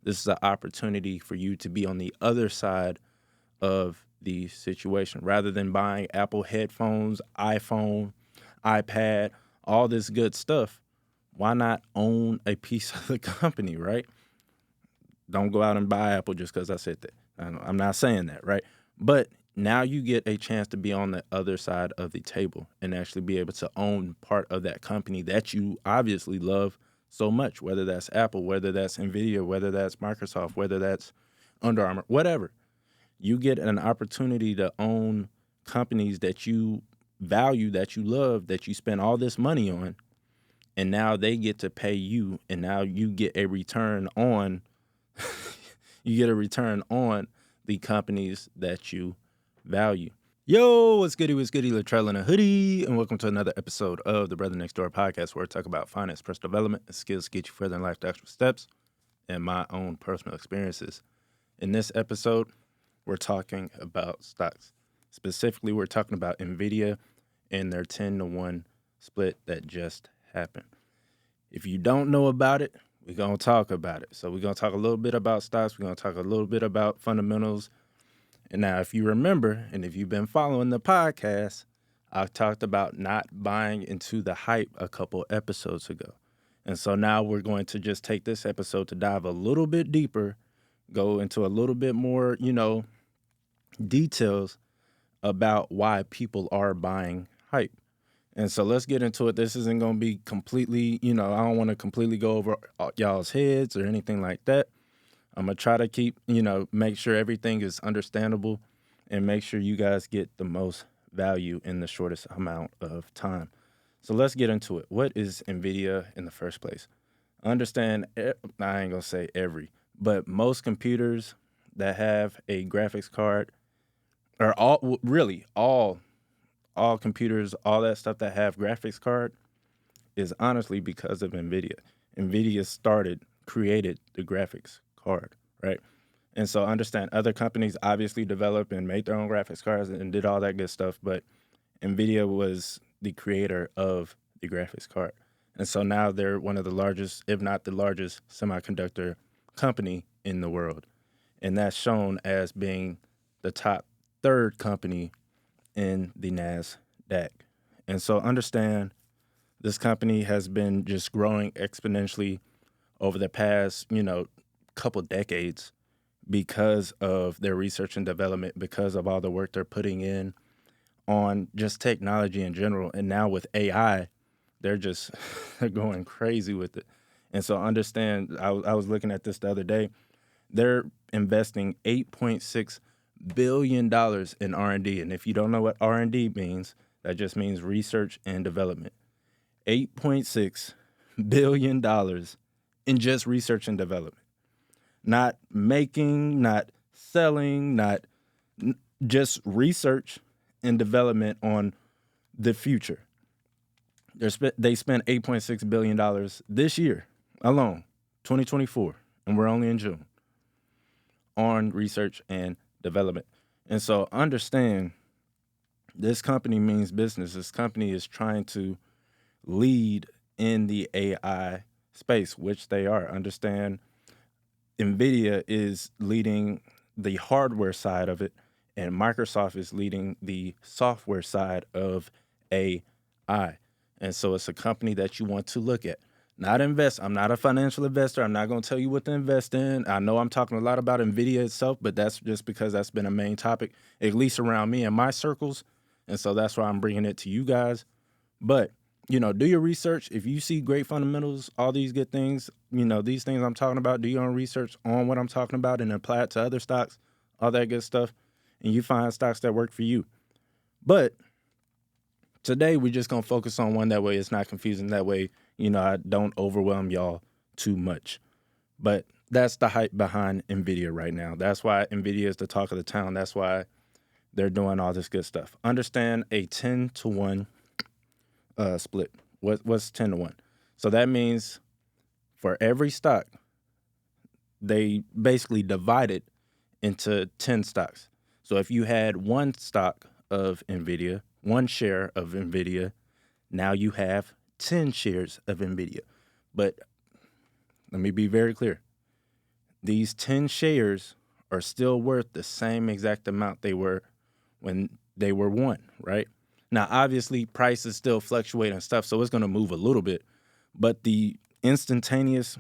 This is an opportunity for you to be on the other side of the situation rather than buying Apple headphones, iPhone, iPad, all this good stuff. Why not own a piece of the company, right? Don't go out and buy Apple just because I said that. I'm not saying that, right? But now you get a chance to be on the other side of the table and actually be able to own part of that company that you obviously love so much, whether that's Apple, whether that's Nvidia, whether that's Microsoft, whether that's Under Armour, whatever. You get an opportunity to own companies that you value, that you love, that you spend all this money on, and now they get to pay you, and now you get a return on the companies that you value. Yo, what's goody? Latrell in a hoodie, and welcome to another episode of the Brother Next Door podcast, where I talk about finance, personal development, and skills to get you further in life, to actual steps, and my own personal experiences. In this episode, we're talking about stocks. Specifically, we're talking about Nvidia and their 10-to-1 split that just happened. If you don't know about it, we're going to talk about it. So we're going to talk a little bit about stocks. We're going to talk a little bit about fundamentals. And now, if you remember, and if you've been following the podcast, I've talked about not buying into the hype a couple episodes ago. And so now we're going to just take this episode to dive a little bit deeper, go into a little bit more, details about why people are buying hype. And so let's get into it. This isn't going to be completely, I don't want to completely go over y'all's heads or anything like that. I'm going to try to keep, make sure everything is understandable and make sure you guys get the most value in the shortest amount of time. So let's get into it. What is Nvidia in the first place? Understand, I ain't going to say every, but most computers that have a graphics card, or all computers, all that stuff that have graphics card is honestly because of Nvidia. Nvidia created the graphics card, right? And so understand, other companies obviously developed and made their own graphics cards and did all that good stuff, but Nvidia was the creator of the graphics card. And so now they're one of the largest, if not the largest, semiconductor company in the world. And that's shown as being the top third company in the NASDAQ. And so understand, this company has been just growing exponentially over the past, couple decades because of their research and development, because of all the work they're putting in on just technology in general. And now with AI, they're going crazy with it. And so understand, I was looking at this the other day. They're investing $8.6 billion in R&D. And if you don't know what R&D means, that just means research and development. $8.6 billion in just research and development. Not making, not selling, just research and development on the future. They spent $8.6 billion this year alone, 2024, and we're only in June, on research and development. And so understand, this company means business. This company is trying to lead in the AI space, which they are. Understand, Nvidia is leading the hardware side of it, and Microsoft is leading the software side of AI. And so it's a company that you want to look at. Not invest. I'm not a financial investor. I'm not going to tell you what to invest in. I know I'm talking a lot about Nvidia itself, but that's just because that's been a main topic, at least around me and my circles. And so that's why I'm bringing it to you guys. But, do your research. If you see great fundamentals, all these good things, these things I'm talking about, do your own research on what I'm talking about and apply it to other stocks, all that good stuff. And you find stocks that work for you. But today, we're just going to focus on one. That way it's not confusing. That way, I don't overwhelm y'all too much. But that's the hype behind Nvidia right now. That's why Nvidia is the talk of the town. That's why they're doing all this good stuff. Understand, a 10-to-1 split. What's 10-to-1? So that means for every stock, they basically divide it into 10 stocks. So if you had one stock of Nvidia, one share of Nvidia, now you have 10 shares of Nvidia. But let me be very clear. these 10 shares are still worth the same exact amount they were when they were one, right? Now, obviously, prices still fluctuate and stuff, so it's going to move a little bit, but the instantaneous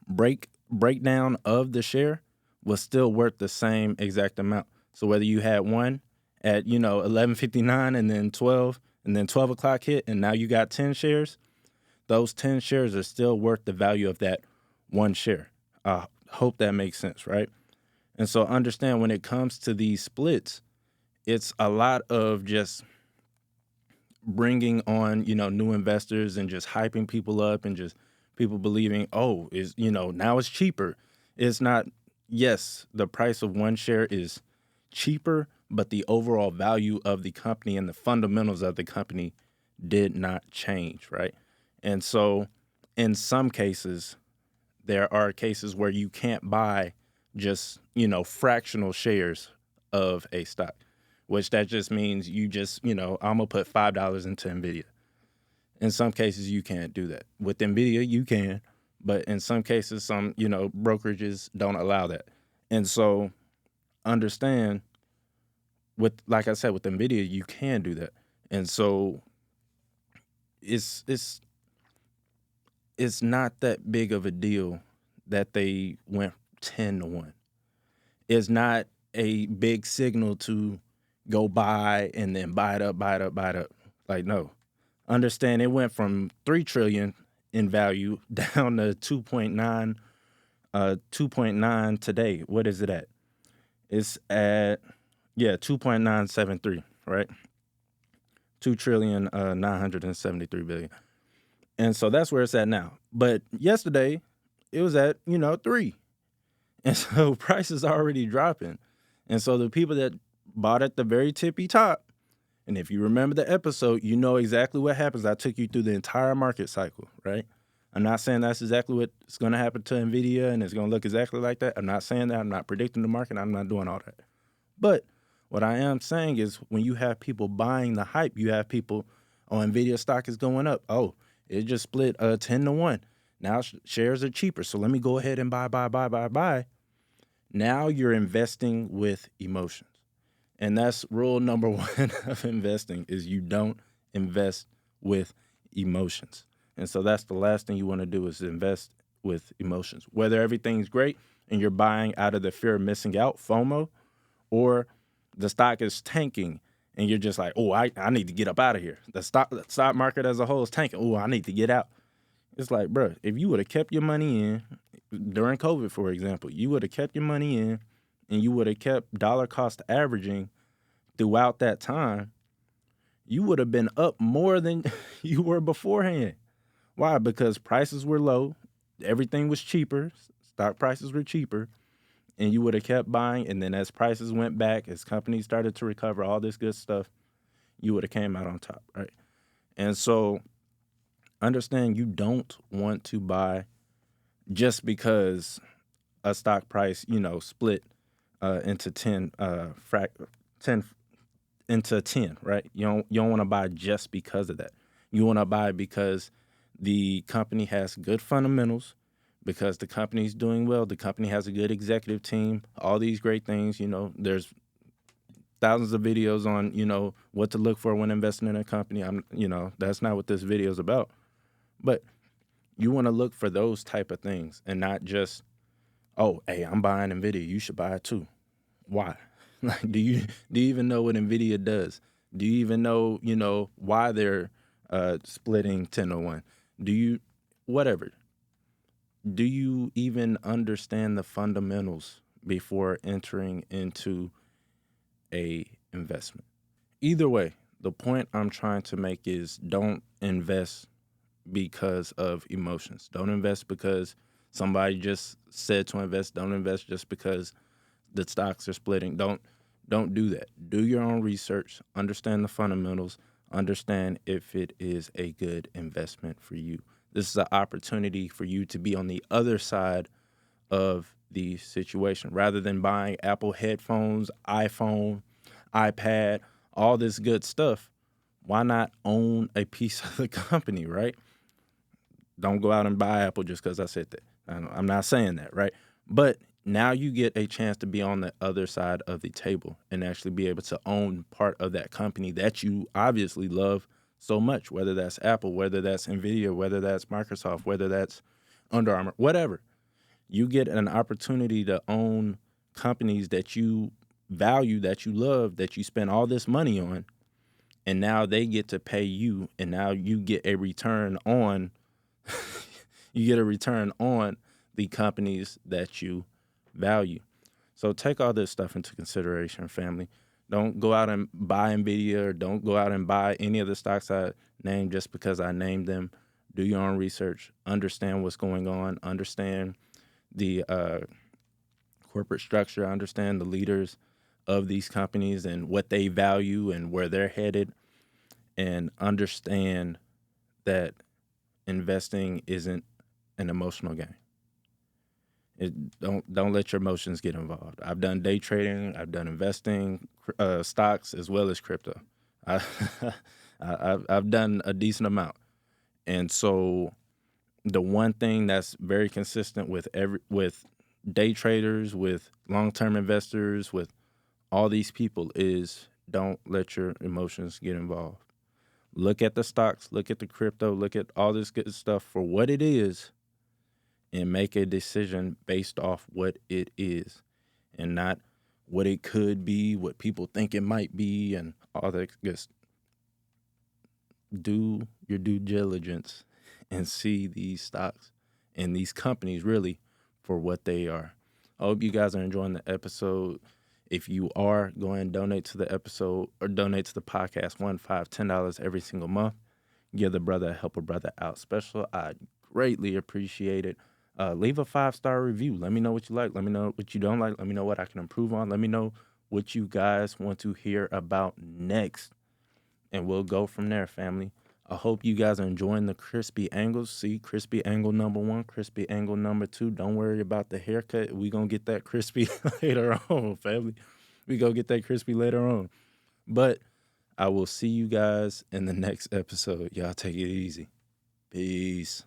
breakdown of the share was still worth the same exact amount. So whether you had one at 11:59 and then 12 and then 12 o'clock hit and now you got 10 shares, those 10 shares are still worth the value of that one share. I hope that makes sense, right? And so understand when it comes to these splits, it's a lot of just bringing on, new investors and just hyping people up and just people believing, oh, is, now it's cheaper. It's not, yes, the price of one share is cheaper, but the overall value of the company and the fundamentals of the company did not change, right? And so in some cases, there are cases where you can't buy just, fractional shares of a stock, which that just means you just, I'm going to put $5 into Nvidia. In some cases, you can't do that. With Nvidia, you can, but in some cases, some, brokerages don't allow that. And so understand like I said, with Nvidia, you can do that. And so it's not that big of a deal that they went 10-1. It's not a big signal to go buy and then buy it up, buy it up, buy it up. Like, no. Understand it went from 3 trillion in value down to 2.9 today. What is it at? It's at 2.973, right? 2 trillion 973 billion. And so that's where it's at now. But yesterday it was at, 3. And so price is already dropping. And so the people that bought at the very tippy top, and if you remember the episode, you know exactly what happens. I took you through the entire market cycle, right? I'm not saying that's exactly what's going to happen to Nvidia and it's going to look exactly like that. I'm not saying that. I'm not predicting the market. I'm not doing all that. But what I am saying is when you have people buying the hype, you have people, oh, Nvidia stock is going up. Oh, it just split 10-1. Now shares are cheaper. So let me go ahead and buy. Now you're investing with emotions. And that's rule number one of investing is you don't invest with emotions. And so that's the last thing you want to do is invest with emotions. Whether everything's great and you're buying out of the fear of missing out, FOMO, or the stock is tanking and you're just like, oh, I need to get up out of here. The stock market as a whole is tanking. Oh, I need to get out. It's like, bro, if you would have kept your money in during COVID, for example, you would have kept your money in and you would have kept dollar cost averaging throughout that time, you would have been up more than you were beforehand. Why? Because prices were low, everything was cheaper, stock prices were cheaper, and you would have kept buying. And then as prices went back, as companies started to recover, all this good stuff, you would have came out on top, right? And so understand you don't want to buy just because a stock price, split into 10 into 10, right? You don't want to buy just because of that. You want to buy because the company has good fundamentals, because the company's doing well, the company has a good executive team, all these great things. There's thousands of videos on, what to look for when investing in a company. That's not what this video is about. But you want to look for those type of things and not just, oh, hey, I'm buying Nvidia, you should buy it too. Why? Like, do you even know what Nvidia does? Do you even know, why they're splitting 10-1? Whatever. Do you even understand the fundamentals before entering into a investment? Either way, the point I'm trying to make is don't invest because of emotions. Don't invest because somebody just said to invest. Don't invest just because the stocks are splitting. Don't do that. Do your own research. Understand the fundamentals. Understand if it is a good investment for you. This is an opportunity for you to be on the other side of the situation. Rather than buying Apple headphones, iPhone, iPad, all this good stuff, why not own a piece of the company, right? Don't go out and buy Apple just because I said that. And I'm not saying that, right? But now you get a chance to be on the other side of the table and actually be able to own part of that company that you obviously love so much, whether that's Apple, whether that's Nvidia, whether that's Microsoft, whether that's Under Armour, whatever. You get an opportunity to own companies that you value, that you love, that you spend all this money on, and now they get to pay you, and now you get a return on the companies that you value. So take all this stuff into consideration, family. Don't go out and buy Nvidia, or don't go out and buy any of the stocks I named just because I named them. Do your own research, understand what's going on, understand the corporate structure, understand the leaders of these companies and what they value and where they're headed, and understand that investing isn't an emotional game. Don't let your emotions get involved. I've done day trading, I've done investing, stocks as well as crypto. I, I've done a decent amount, and so the one thing that's very consistent with day traders, with long-term investors, with all these people is don't let your emotions get involved. Look at the stocks, look at the crypto, look at all this good stuff for what it is and make a decision based off what it is and not what it could be, what people think it might be, and all that good stuff. Do your due diligence and see these stocks and these companies really for what they are. I hope you guys are enjoying the episode. If you are, go ahead and donate to the episode or donate to the podcast, $1, $5, $10 every single month. Give the brother, help a brother out special. I greatly appreciate it. Leave a 5-star review. Let me know what you like. Let me know what you don't like. Let me know what I can improve on. Let me know what you guys want to hear about next. And we'll go from there, family. I hope you guys are enjoying the crispy angles. See, crispy angle number 1, crispy angle number 2. Don't worry about the haircut. We going to get that crispy later on, family. We going to get that crispy later on. But I will see you guys in the next episode. Y'all take it easy. Peace.